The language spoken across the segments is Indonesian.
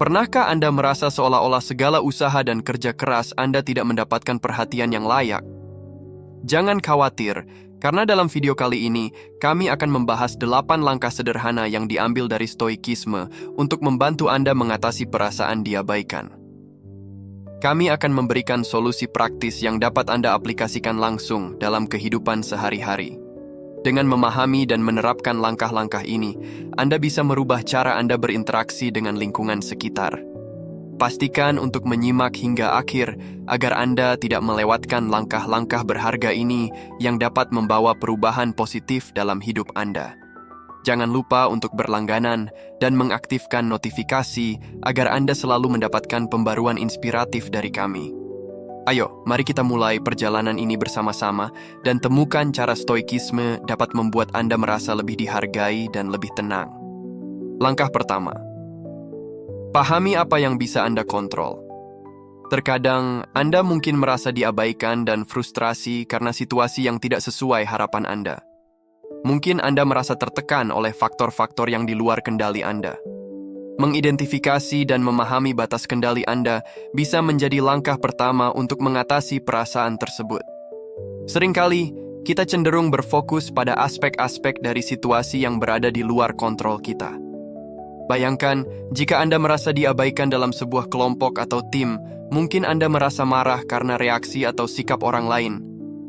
Pernahkah Anda merasa seolah-olah segala usaha dan kerja keras Anda tidak mendapatkan perhatian yang layak? Jangan khawatir, karena dalam video kali ini, kami akan membahas 8 langkah sederhana yang diambil dari Stoikisme untuk membantu Anda mengatasi perasaan diabaikan. Kami akan memberikan solusi praktis yang dapat Anda aplikasikan langsung dalam kehidupan sehari-hari. Dengan memahami dan menerapkan langkah-langkah ini, Anda bisa merubah cara Anda berinteraksi dengan lingkungan sekitar. Pastikan untuk menyimak hingga akhir agar Anda tidak melewatkan langkah-langkah berharga ini yang dapat membawa perubahan positif dalam hidup Anda. Jangan lupa untuk berlangganan dan mengaktifkan notifikasi agar Anda selalu mendapatkan pembaruan inspiratif dari kami. Ayo, mari kita mulai perjalanan ini bersama-sama dan temukan cara Stoikisme dapat membuat Anda merasa lebih dihargai dan lebih tenang. Langkah pertama, pahami apa yang bisa Anda kontrol. Terkadang, Anda mungkin merasa diabaikan dan frustrasi karena situasi yang tidak sesuai harapan Anda. Mungkin Anda merasa tertekan oleh faktor-faktor yang di luar kendali Anda. Mengidentifikasi dan memahami batas kendali Anda bisa menjadi langkah pertama untuk mengatasi perasaan tersebut. Seringkali, kita cenderung berfokus pada aspek-aspek dari situasi yang berada di luar kontrol kita. Bayangkan, jika Anda merasa diabaikan dalam sebuah kelompok atau tim, mungkin Anda merasa marah karena reaksi atau sikap orang lain.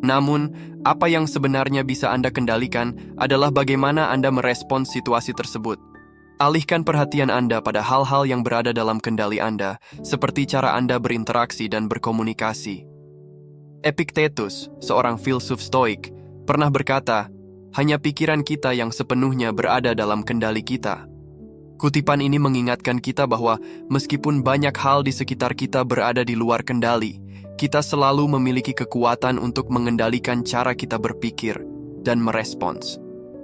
Namun, apa yang sebenarnya bisa Anda kendalikan adalah bagaimana Anda merespons situasi tersebut. Alihkan perhatian Anda pada hal-hal yang berada dalam kendali Anda, seperti cara Anda berinteraksi dan berkomunikasi. Epictetus, seorang filsuf Stoik, pernah berkata, "Hanya pikiran kita yang sepenuhnya berada dalam kendali kita." Kutipan ini mengingatkan kita bahwa meskipun banyak hal di sekitar kita berada di luar kendali, kita selalu memiliki kekuatan untuk mengendalikan cara kita berpikir dan merespons.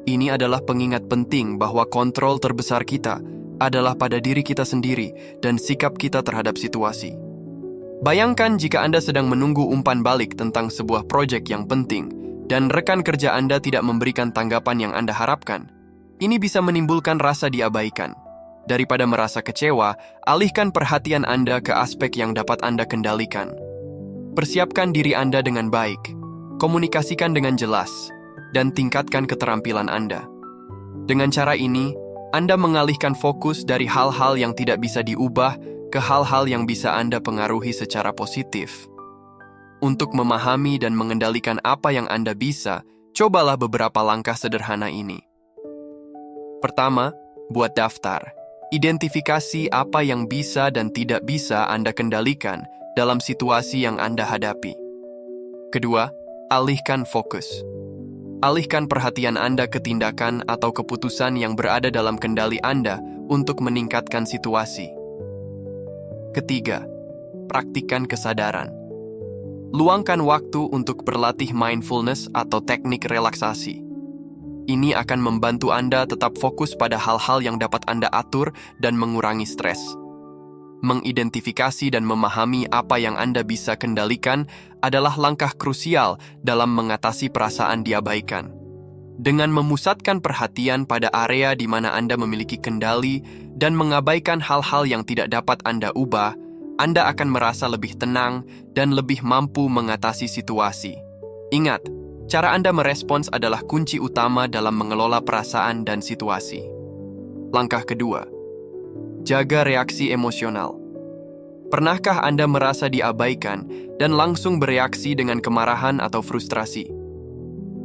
Ini adalah pengingat penting bahwa kontrol terbesar kita adalah pada diri kita sendiri dan sikap kita terhadap situasi. Bayangkan jika Anda sedang menunggu umpan balik tentang sebuah proyek yang penting dan rekan kerja Anda tidak memberikan tanggapan yang Anda harapkan. Ini bisa menimbulkan rasa diabaikan. Daripada merasa kecewa, alihkan perhatian Anda ke aspek yang dapat Anda kendalikan. Persiapkan diri Anda dengan baik, komunikasikan dengan jelas, dan tingkatkan keterampilan Anda. Dengan cara ini, Anda mengalihkan fokus dari hal-hal yang tidak bisa diubah ke hal-hal yang bisa Anda pengaruhi secara positif. Untuk memahami dan mengendalikan apa yang Anda bisa, cobalah beberapa langkah sederhana ini. Pertama, buat daftar. Identifikasi apa yang bisa dan tidak bisa Anda kendalikan dalam situasi yang Anda hadapi. Kedua, alihkan fokus. Alihkan perhatian Anda ke tindakan atau keputusan yang berada dalam kendali Anda untuk meningkatkan situasi. Ketiga, praktikkan kesadaran. Luangkan waktu untuk berlatih mindfulness atau teknik relaksasi. Ini akan membantu Anda tetap fokus pada hal-hal yang dapat Anda atur dan mengurangi stres. Mengidentifikasi dan memahami apa yang Anda bisa kendalikan adalah langkah krusial dalam mengatasi perasaan diabaikan. Dengan memusatkan perhatian pada area di mana Anda memiliki kendali dan mengabaikan hal-hal yang tidak dapat Anda ubah, Anda akan merasa lebih tenang dan lebih mampu mengatasi situasi. Ingat, cara Anda merespons adalah kunci utama dalam mengelola perasaan dan situasi. Langkah kedua, jaga reaksi emosional. Pernahkah Anda merasa diabaikan dan langsung bereaksi dengan kemarahan atau frustrasi?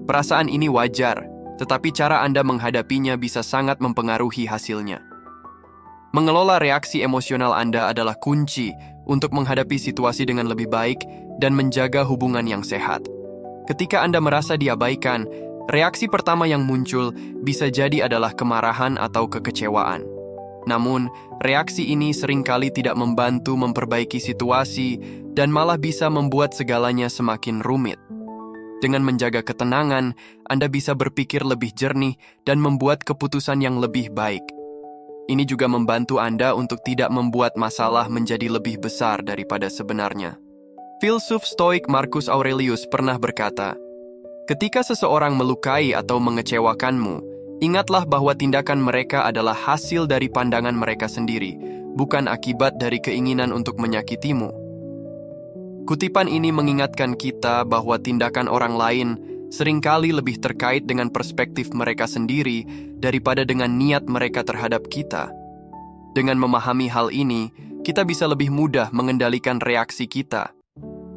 Perasaan ini wajar, tetapi cara Anda menghadapinya bisa sangat mempengaruhi hasilnya. Mengelola reaksi emosional Anda adalah kunci untuk menghadapi situasi dengan lebih baik dan menjaga hubungan yang sehat. Ketika Anda merasa diabaikan, reaksi pertama yang muncul bisa jadi adalah kemarahan atau kekecewaan. Namun, reaksi ini seringkali tidak membantu memperbaiki situasi dan malah bisa membuat segalanya semakin rumit. Dengan menjaga ketenangan, Anda bisa berpikir lebih jernih dan membuat keputusan yang lebih baik. Ini juga membantu Anda untuk tidak membuat masalah menjadi lebih besar daripada sebenarnya. Filsuf Stoik Marcus Aurelius pernah berkata, "Ketika seseorang melukai atau mengecewakanmu, ingatlah bahwa tindakan mereka adalah hasil dari pandangan mereka sendiri, bukan akibat dari keinginan untuk menyakitimu. Kutipan ini mengingatkan kita bahwa tindakan orang lain seringkali lebih terkait dengan perspektif mereka sendiri daripada dengan niat mereka terhadap kita. Dengan memahami hal ini, kita bisa lebih mudah mengendalikan reaksi kita.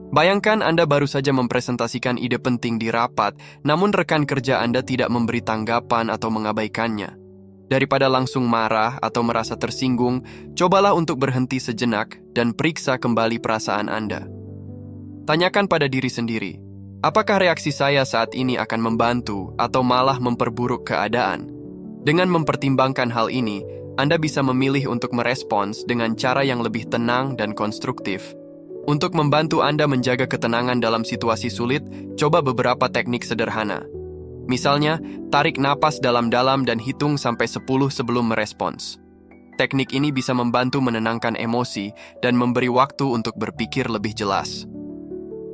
Bayangkan Anda baru saja mempresentasikan ide penting di rapat, namun rekan kerja Anda tidak memberi tanggapan atau mengabaikannya. Daripada langsung marah atau merasa tersinggung, cobalah untuk berhenti sejenak dan periksa kembali perasaan Anda. Tanyakan pada diri sendiri, apakah reaksi saya saat ini akan membantu atau malah memperburuk keadaan? Dengan mempertimbangkan hal ini, Anda bisa memilih untuk merespons dengan cara yang lebih tenang dan konstruktif. Untuk membantu Anda menjaga ketenangan dalam situasi sulit, coba beberapa teknik sederhana. Misalnya, tarik napas dalam-dalam dan hitung sampai 10 sebelum merespons. Teknik ini bisa membantu menenangkan emosi dan memberi waktu untuk berpikir lebih jelas.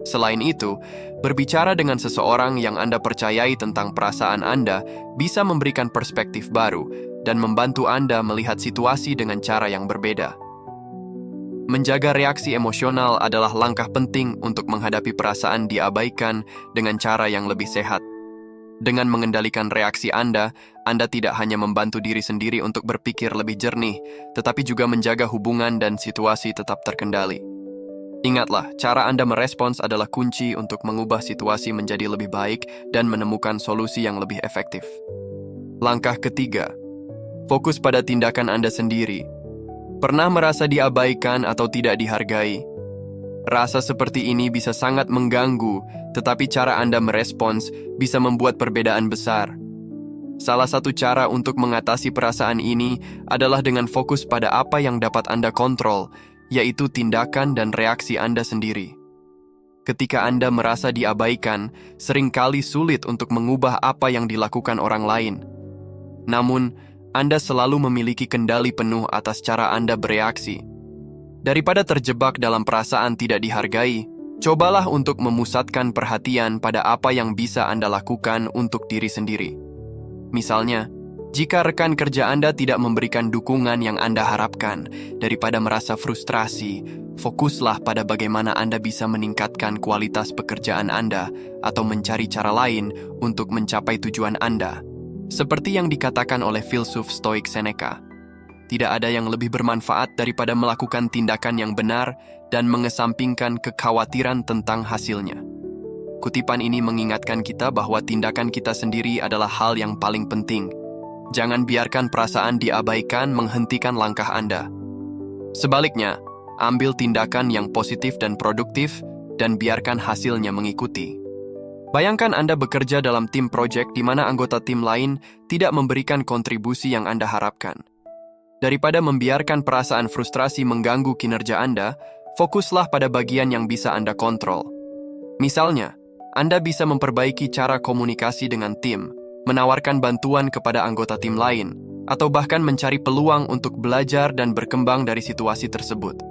Selain itu, berbicara dengan seseorang yang Anda percayai tentang perasaan Anda bisa memberikan perspektif baru dan membantu Anda melihat situasi dengan cara yang berbeda. Menjaga reaksi emosional adalah langkah penting untuk menghadapi perasaan diabaikan dengan cara yang lebih sehat. Dengan mengendalikan reaksi Anda tidak hanya membantu diri sendiri untuk berpikir lebih jernih, tetapi juga menjaga hubungan dan situasi tetap terkendali. Ingatlah, cara Anda merespons adalah kunci untuk mengubah situasi menjadi lebih baik dan menemukan solusi yang lebih efektif. Langkah ketiga, fokus pada tindakan Anda sendiri. Pernah merasa diabaikan atau tidak dihargai? Rasa seperti ini bisa sangat mengganggu, tetapi cara Anda merespons bisa membuat perbedaan besar. Salah satu cara untuk mengatasi perasaan ini adalah dengan fokus pada apa yang dapat Anda kontrol, yaitu tindakan dan reaksi Anda sendiri. Ketika Anda merasa diabaikan, seringkali sulit untuk mengubah apa yang dilakukan orang lain. Namun, Anda selalu memiliki kendali penuh atas cara Anda bereaksi. Daripada terjebak dalam perasaan tidak dihargai, cobalah untuk memusatkan perhatian pada apa yang bisa Anda lakukan untuk diri sendiri. Misalnya, jika rekan kerja Anda tidak memberikan dukungan yang Anda harapkan, daripada merasa frustrasi, fokuslah pada bagaimana Anda bisa meningkatkan kualitas pekerjaan Anda atau mencari cara lain untuk mencapai tujuan Anda. Seperti yang dikatakan oleh filsuf Stoik Seneca, tidak ada yang lebih bermanfaat daripada melakukan tindakan yang benar dan mengesampingkan kekhawatiran tentang hasilnya. Kutipan ini mengingatkan kita bahwa tindakan kita sendiri adalah hal yang paling penting. Jangan biarkan perasaan diabaikan menghentikan langkah Anda. Sebaliknya, ambil tindakan yang positif dan produktif dan biarkan hasilnya mengikuti. Bayangkan Anda bekerja dalam tim proyek di mana anggota tim lain tidak memberikan kontribusi yang Anda harapkan. Daripada membiarkan perasaan frustrasi mengganggu kinerja Anda, fokuslah pada bagian yang bisa Anda kontrol. Misalnya, Anda bisa memperbaiki cara komunikasi dengan tim, menawarkan bantuan kepada anggota tim lain, atau bahkan mencari peluang untuk belajar dan berkembang dari situasi tersebut.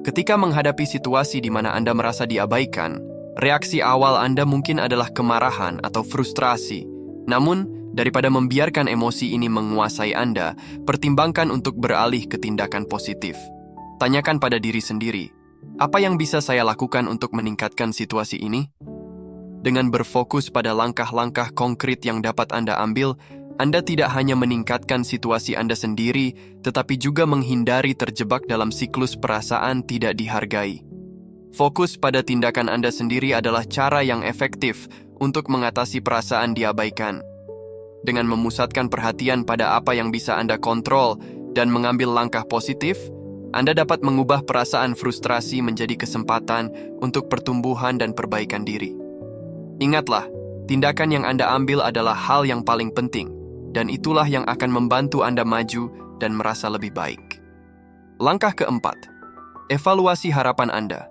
Ketika menghadapi situasi di mana Anda merasa diabaikan, reaksi awal Anda mungkin adalah kemarahan atau frustrasi. Namun, daripada membiarkan emosi ini menguasai Anda, pertimbangkan untuk beralih ke tindakan positif. Tanyakan pada diri sendiri, apa yang bisa saya lakukan untuk meningkatkan situasi ini? Dengan berfokus pada langkah-langkah konkret yang dapat Anda ambil, Anda tidak hanya meningkatkan situasi Anda sendiri, tetapi juga menghindari terjebak dalam siklus perasaan tidak dihargai. Fokus pada tindakan Anda sendiri adalah cara yang efektif untuk mengatasi perasaan diabaikan. Dengan memusatkan perhatian pada apa yang bisa Anda kontrol dan mengambil langkah positif, Anda dapat mengubah perasaan frustrasi menjadi kesempatan untuk pertumbuhan dan perbaikan diri. Ingatlah, tindakan yang Anda ambil adalah hal yang paling penting, dan itulah yang akan membantu Anda maju dan merasa lebih baik. Langkah keempat, evaluasi harapan Anda.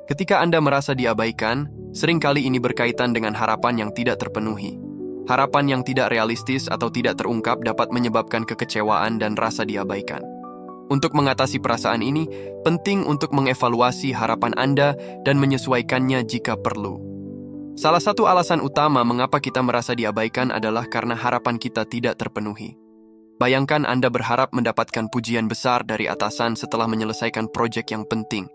Ketika Anda merasa diabaikan, seringkali ini berkaitan dengan harapan yang tidak terpenuhi. Harapan yang tidak realistis atau tidak terungkap dapat menyebabkan kekecewaan dan rasa diabaikan. Untuk mengatasi perasaan ini, penting untuk mengevaluasi harapan Anda dan menyesuaikannya jika perlu. Salah satu alasan utama mengapa kita merasa diabaikan adalah karena harapan kita tidak terpenuhi. Bayangkan Anda berharap mendapatkan pujian besar dari atasan setelah menyelesaikan proyek yang penting.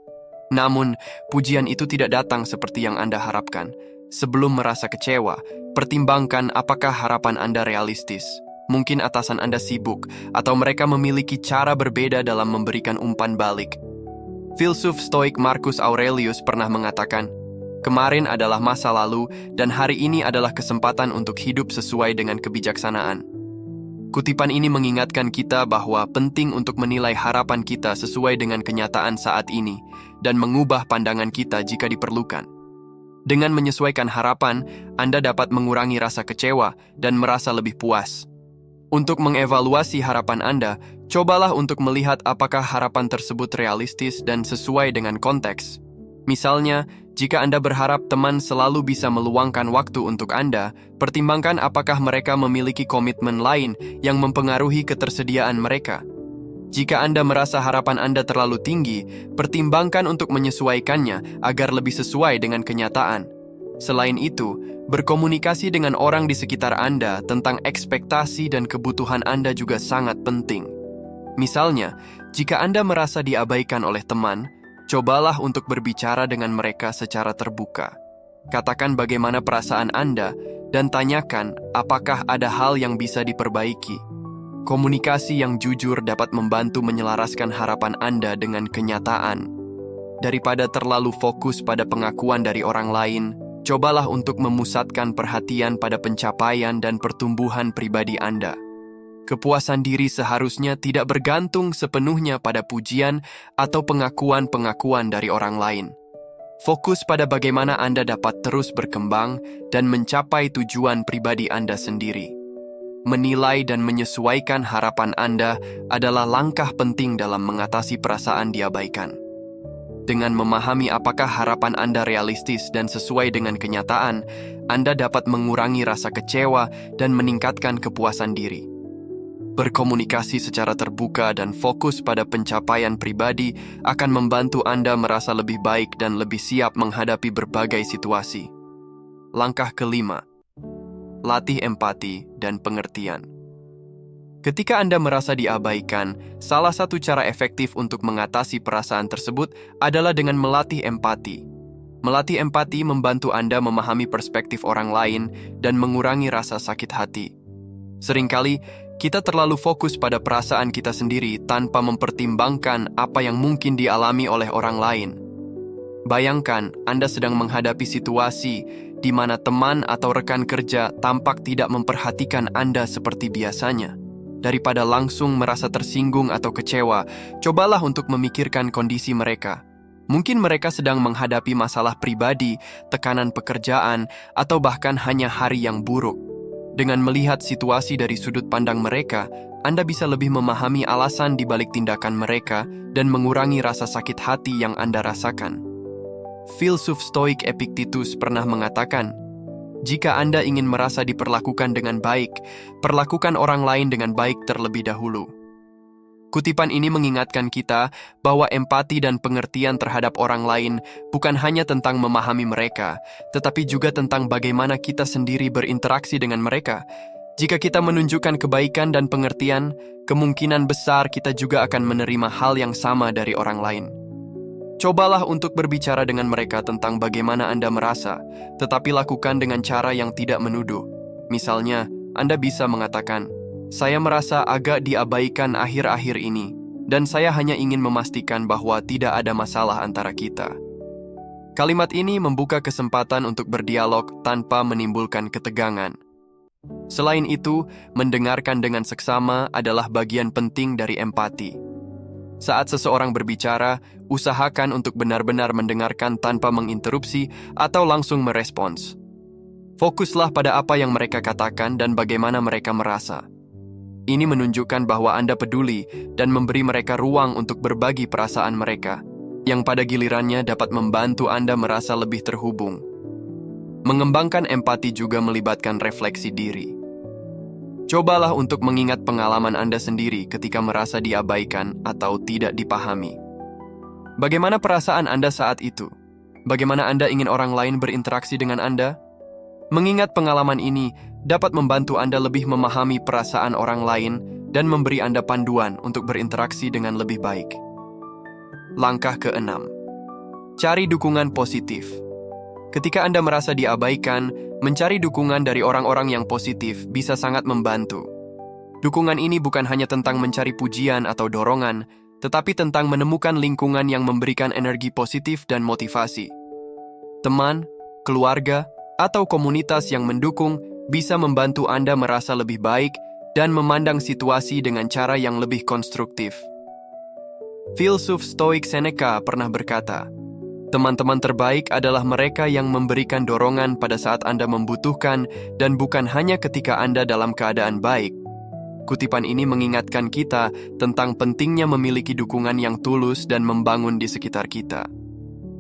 Namun, pujian itu tidak datang seperti yang Anda harapkan. Sebelum merasa kecewa, pertimbangkan apakah harapan Anda realistis. Mungkin atasan Anda sibuk, atau mereka memiliki cara berbeda dalam memberikan umpan balik. Filsuf Stoik Marcus Aurelius pernah mengatakan, "Kemarin adalah masa lalu, dan hari ini adalah kesempatan untuk hidup sesuai dengan kebijaksanaan." Kutipan ini mengingatkan kita bahwa penting untuk menilai harapan kita sesuai dengan kenyataan saat ini dan mengubah pandangan kita jika diperlukan. Dengan menyesuaikan harapan, Anda dapat mengurangi rasa kecewa dan merasa lebih puas. Untuk mengevaluasi harapan Anda, cobalah untuk melihat apakah harapan tersebut realistis dan sesuai dengan konteks. Misalnya, jika Anda berharap teman selalu bisa meluangkan waktu untuk Anda, pertimbangkan apakah mereka memiliki komitmen lain yang mempengaruhi ketersediaan mereka. Jika Anda merasa harapan Anda terlalu tinggi, pertimbangkan untuk menyesuaikannya agar lebih sesuai dengan kenyataan. Selain itu, berkomunikasi dengan orang di sekitar Anda tentang ekspektasi dan kebutuhan Anda juga sangat penting. Misalnya, jika Anda merasa diabaikan oleh teman, cobalah untuk berbicara dengan mereka secara terbuka. Katakan bagaimana perasaan Anda dan tanyakan apakah ada hal yang bisa diperbaiki. Komunikasi yang jujur dapat membantu menyelaraskan harapan Anda dengan kenyataan. Daripada terlalu fokus pada pengakuan dari orang lain, cobalah untuk memusatkan perhatian pada pencapaian dan pertumbuhan pribadi Anda. Kepuasan diri seharusnya tidak bergantung sepenuhnya pada pujian atau pengakuan-pengakuan dari orang lain. Fokus pada bagaimana Anda dapat terus berkembang dan mencapai tujuan pribadi Anda sendiri. Menilai dan menyesuaikan harapan Anda adalah langkah penting dalam mengatasi perasaan diabaikan. Dengan memahami apakah harapan Anda realistis dan sesuai dengan kenyataan, Anda dapat mengurangi rasa kecewa dan meningkatkan kepuasan diri. Berkomunikasi secara terbuka dan fokus pada pencapaian pribadi akan membantu Anda merasa lebih baik dan lebih siap menghadapi berbagai situasi. Langkah kelima, latih empati dan pengertian. Ketika Anda merasa diabaikan, salah satu cara efektif untuk mengatasi perasaan tersebut adalah dengan melatih empati. Melatih empati membantu Anda memahami perspektif orang lain dan mengurangi rasa sakit hati. Seringkali, kita terlalu fokus pada perasaan kita sendiri tanpa mempertimbangkan apa yang mungkin dialami oleh orang lain. Bayangkan Anda sedang menghadapi situasi di mana teman atau rekan kerja tampak tidak memperhatikan Anda seperti biasanya. Daripada langsung merasa tersinggung atau kecewa, cobalah untuk memikirkan kondisi mereka. Mungkin mereka sedang menghadapi masalah pribadi, tekanan pekerjaan, atau bahkan hanya hari yang buruk. Dengan melihat situasi dari sudut pandang mereka, Anda bisa lebih memahami alasan di balik tindakan mereka dan mengurangi rasa sakit hati yang Anda rasakan. Filsuf Stoik Epictetus pernah mengatakan, "Jika Anda ingin merasa diperlakukan dengan baik, perlakukan orang lain dengan baik terlebih dahulu." Kutipan ini mengingatkan kita bahwa empati dan pengertian terhadap orang lain bukan hanya tentang memahami mereka, tetapi juga tentang bagaimana kita sendiri berinteraksi dengan mereka. Jika kita menunjukkan kebaikan dan pengertian, kemungkinan besar kita juga akan menerima hal yang sama dari orang lain. Cobalah untuk berbicara dengan mereka tentang bagaimana Anda merasa, tetapi lakukan dengan cara yang tidak menuduh. Misalnya, Anda bisa mengatakan, "Saya merasa agak diabaikan akhir-akhir ini, dan saya hanya ingin memastikan bahwa tidak ada masalah antara kita." Kalimat ini membuka kesempatan untuk berdialog tanpa menimbulkan ketegangan. Selain itu, mendengarkan dengan seksama adalah bagian penting dari empati. Saat seseorang berbicara, usahakan untuk benar-benar mendengarkan tanpa menginterupsi atau langsung merespons. Fokuslah pada apa yang mereka katakan dan bagaimana mereka merasa. Ini menunjukkan bahwa Anda peduli dan memberi mereka ruang untuk berbagi perasaan mereka, yang pada gilirannya dapat membantu Anda merasa lebih terhubung. Mengembangkan empati juga melibatkan refleksi diri. Cobalah untuk mengingat pengalaman Anda sendiri ketika merasa diabaikan atau tidak dipahami. Bagaimana perasaan Anda saat itu? Bagaimana Anda ingin orang lain berinteraksi dengan Anda? Mengingat pengalaman ini dapat membantu Anda lebih memahami perasaan orang lain dan memberi Anda panduan untuk berinteraksi dengan lebih baik. Langkah ke-6. Cari dukungan positif. Ketika Anda merasa diabaikan, mencari dukungan dari orang-orang yang positif bisa sangat membantu. Dukungan ini bukan hanya tentang mencari pujian atau dorongan, tetapi tentang menemukan lingkungan yang memberikan energi positif dan motivasi. Teman, keluarga, atau komunitas yang mendukung bisa membantu Anda merasa lebih baik dan memandang situasi dengan cara yang lebih konstruktif. Filsuf Stoik Seneca pernah berkata, "Teman-teman terbaik adalah mereka yang memberikan dorongan pada saat Anda membutuhkan dan bukan hanya ketika Anda dalam keadaan baik." Kutipan ini mengingatkan kita tentang pentingnya memiliki dukungan yang tulus dan membangun di sekitar kita.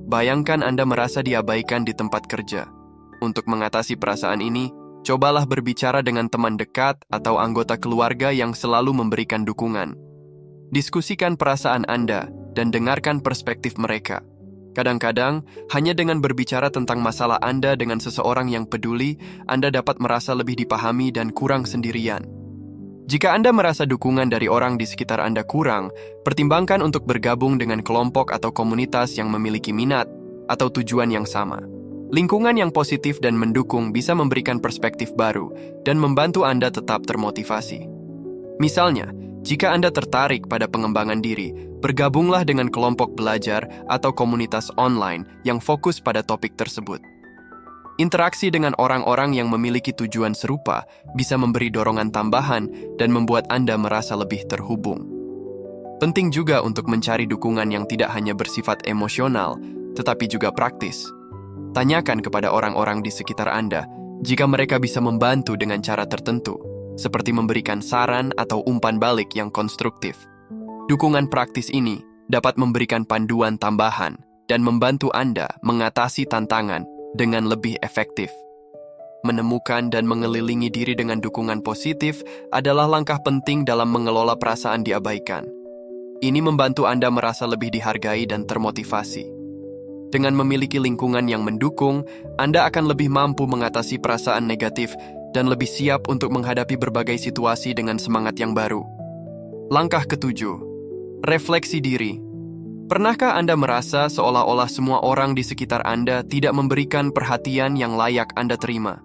Bayangkan Anda merasa diabaikan di tempat kerja. Untuk mengatasi perasaan ini, cobalah berbicara dengan teman dekat atau anggota keluarga yang selalu memberikan dukungan. Diskusikan perasaan Anda dan dengarkan perspektif mereka. Kadang-kadang, hanya dengan berbicara tentang masalah Anda dengan seseorang yang peduli, Anda dapat merasa lebih dipahami dan kurang sendirian. Jika Anda merasa dukungan dari orang di sekitar Anda kurang, pertimbangkan untuk bergabung dengan kelompok atau komunitas yang memiliki minat atau tujuan yang sama. Lingkungan yang positif dan mendukung bisa memberikan perspektif baru dan membantu Anda tetap termotivasi. Misalnya, jika Anda tertarik pada pengembangan diri, bergabunglah dengan kelompok belajar atau komunitas online yang fokus pada topik tersebut. Interaksi dengan orang-orang yang memiliki tujuan serupa bisa memberi dorongan tambahan dan membuat Anda merasa lebih terhubung. Penting juga untuk mencari dukungan yang tidak hanya bersifat emosional, tetapi juga praktis. Tanyakan kepada orang-orang di sekitar Anda jika mereka bisa membantu dengan cara tertentu, seperti memberikan saran atau umpan balik yang konstruktif. Dukungan praktis ini dapat memberikan panduan tambahan dan membantu Anda mengatasi tantangan dengan lebih efektif. Menemukan dan mengelilingi diri dengan dukungan positif adalah langkah penting dalam mengelola perasaan diabaikan. Ini membantu Anda merasa lebih dihargai dan termotivasi. Dengan memiliki lingkungan yang mendukung, Anda akan lebih mampu mengatasi perasaan negatif dan lebih siap untuk menghadapi berbagai situasi dengan semangat yang baru. Langkah ke-7. Refleksi diri. Pernahkah Anda merasa seolah-olah semua orang di sekitar Anda tidak memberikan perhatian yang layak Anda terima?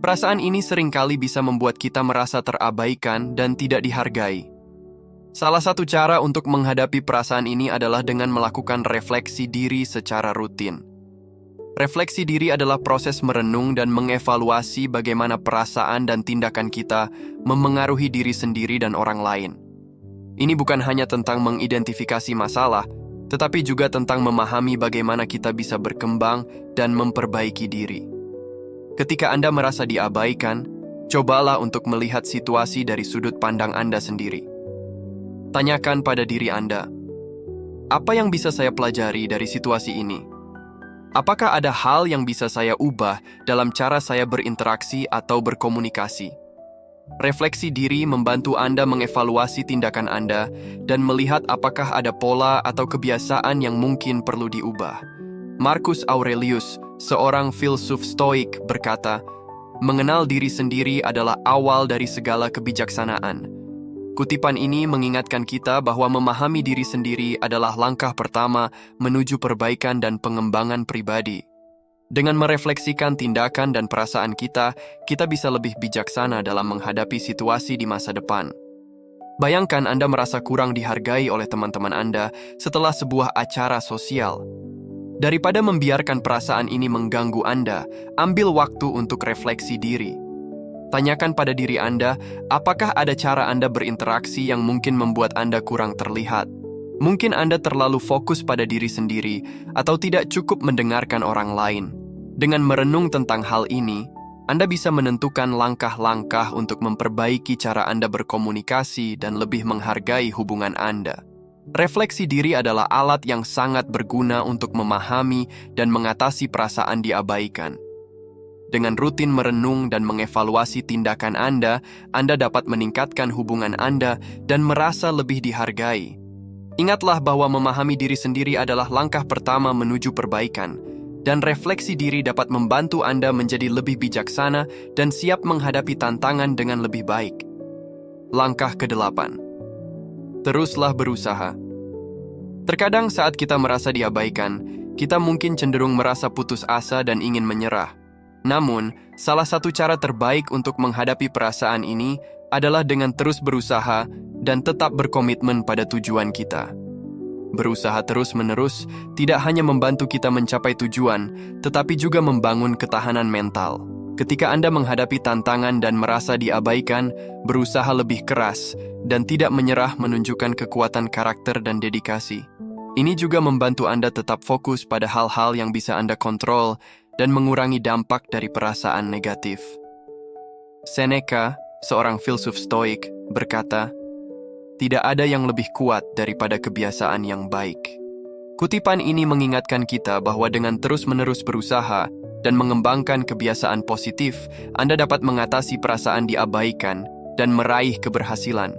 Perasaan ini seringkali bisa membuat kita merasa terabaikan dan tidak dihargai. Salah satu cara untuk menghadapi perasaan ini adalah dengan melakukan refleksi diri secara rutin. Refleksi diri adalah proses merenung dan mengevaluasi bagaimana perasaan dan tindakan kita memengaruhi diri sendiri dan orang lain. Ini bukan hanya tentang mengidentifikasi masalah, tetapi juga tentang memahami bagaimana kita bisa berkembang dan memperbaiki diri. Ketika Anda merasa diabaikan, cobalah untuk melihat situasi dari sudut pandang Anda sendiri. Tanyakan pada diri Anda, apa yang bisa saya pelajari dari situasi ini? Apakah ada hal yang bisa saya ubah dalam cara saya berinteraksi atau berkomunikasi? Refleksi diri membantu Anda mengevaluasi tindakan Anda dan melihat apakah ada pola atau kebiasaan yang mungkin perlu diubah. Marcus Aurelius, seorang filsuf Stoik, berkata, "Mengenal diri sendiri adalah awal dari segala kebijaksanaan." Kutipan ini mengingatkan kita bahwa memahami diri sendiri adalah langkah pertama menuju perbaikan dan pengembangan pribadi. Dengan merefleksikan tindakan dan perasaan kita bisa lebih bijaksana dalam menghadapi situasi di masa depan. Bayangkan Anda merasa kurang dihargai oleh teman-teman Anda setelah sebuah acara sosial. Daripada membiarkan perasaan ini mengganggu Anda, ambil waktu untuk refleksi diri. Tanyakan pada diri Anda, apakah ada cara Anda berinteraksi yang mungkin membuat Anda kurang terlihat? Mungkin Anda terlalu fokus pada diri sendiri atau tidak cukup mendengarkan orang lain. Dengan merenung tentang hal ini, Anda bisa menentukan langkah-langkah untuk memperbaiki cara Anda berkomunikasi dan lebih menghargai hubungan Anda. Refleksi diri adalah alat yang sangat berguna untuk memahami dan mengatasi perasaan diabaikan. Dengan rutin merenung dan mengevaluasi tindakan Anda dapat meningkatkan hubungan Anda dan merasa lebih dihargai. Ingatlah bahwa memahami diri sendiri adalah langkah pertama menuju perbaikan, dan refleksi diri dapat membantu Anda menjadi lebih bijaksana dan siap menghadapi tantangan dengan lebih baik. Langkah ke-8. Teruslah berusaha. Terkadang saat kita merasa diabaikan, kita mungkin cenderung merasa putus asa dan ingin menyerah. Namun, salah satu cara terbaik untuk menghadapi perasaan ini adalah dengan terus berusaha dan tetap berkomitmen pada tujuan kita. Berusaha terus-menerus tidak hanya membantu kita mencapai tujuan, tetapi juga membangun ketahanan mental. Ketika Anda menghadapi tantangan dan merasa diabaikan, berusaha lebih keras dan tidak menyerah menunjukkan kekuatan karakter dan dedikasi. Ini juga membantu Anda tetap fokus pada hal-hal yang bisa Anda kontrol dan mengurangi dampak dari perasaan negatif. Seneca, seorang filsuf Stoik, berkata, "Tidak ada yang lebih kuat daripada kebiasaan yang baik." Kutipan ini mengingatkan kita bahwa dengan terus-menerus berusaha dan mengembangkan kebiasaan positif, Anda dapat mengatasi perasaan diabaikan dan meraih keberhasilan.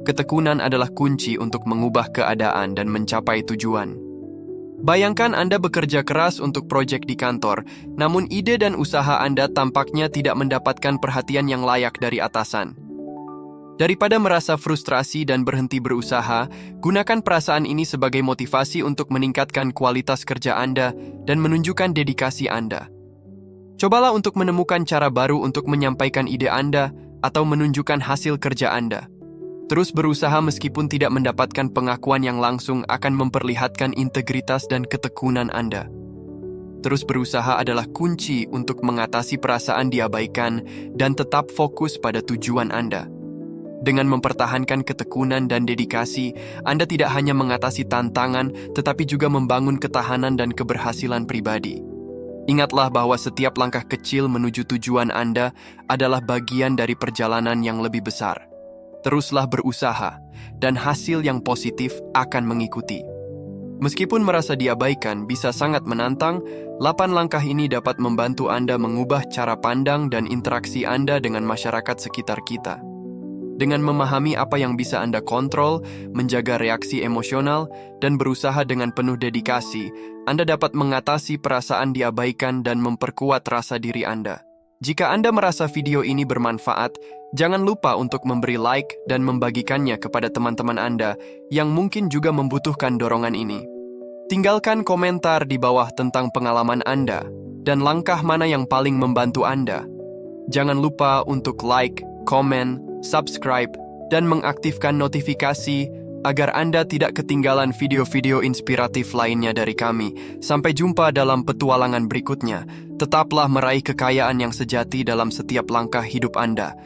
Ketekunan adalah kunci untuk mengubah keadaan dan mencapai tujuan. Bayangkan Anda bekerja keras untuk proyek di kantor, namun ide dan usaha Anda tampaknya tidak mendapatkan perhatian yang layak dari atasan. Daripada merasa frustrasi dan berhenti berusaha, gunakan perasaan ini sebagai motivasi untuk meningkatkan kualitas kerja Anda dan menunjukkan dedikasi Anda. Cobalah untuk menemukan cara baru untuk menyampaikan ide Anda atau menunjukkan hasil kerja Anda. Terus berusaha meskipun tidak mendapatkan pengakuan yang langsung akan memperlihatkan integritas dan ketekunan Anda. Terus berusaha adalah kunci untuk mengatasi perasaan diabaikan dan tetap fokus pada tujuan Anda. Dengan mempertahankan ketekunan dan dedikasi, Anda tidak hanya mengatasi tantangan, tetapi juga membangun ketahanan dan keberhasilan pribadi. Ingatlah bahwa setiap langkah kecil menuju tujuan Anda adalah bagian dari perjalanan yang lebih besar. Teruslah berusaha, dan hasil yang positif akan mengikuti. Meskipun merasa diabaikan bisa sangat menantang, 8 langkah ini dapat membantu Anda mengubah cara pandang dan interaksi Anda dengan masyarakat sekitar kita. Dengan memahami apa yang bisa Anda kontrol, menjaga reaksi emosional, dan berusaha dengan penuh dedikasi, Anda dapat mengatasi perasaan diabaikan dan memperkuat rasa diri Anda. Jika Anda merasa video ini bermanfaat, jangan lupa untuk memberi like dan membagikannya kepada teman-teman Anda yang mungkin juga membutuhkan dorongan ini. Tinggalkan komentar di bawah tentang pengalaman Anda dan langkah mana yang paling membantu Anda. Jangan lupa untuk like, komen, subscribe, dan mengaktifkan notifikasi agar Anda tidak ketinggalan video-video inspiratif lainnya dari kami. Sampai jumpa dalam petualangan berikutnya. Tetaplah meraih kekayaan yang sejati dalam setiap langkah hidup Anda.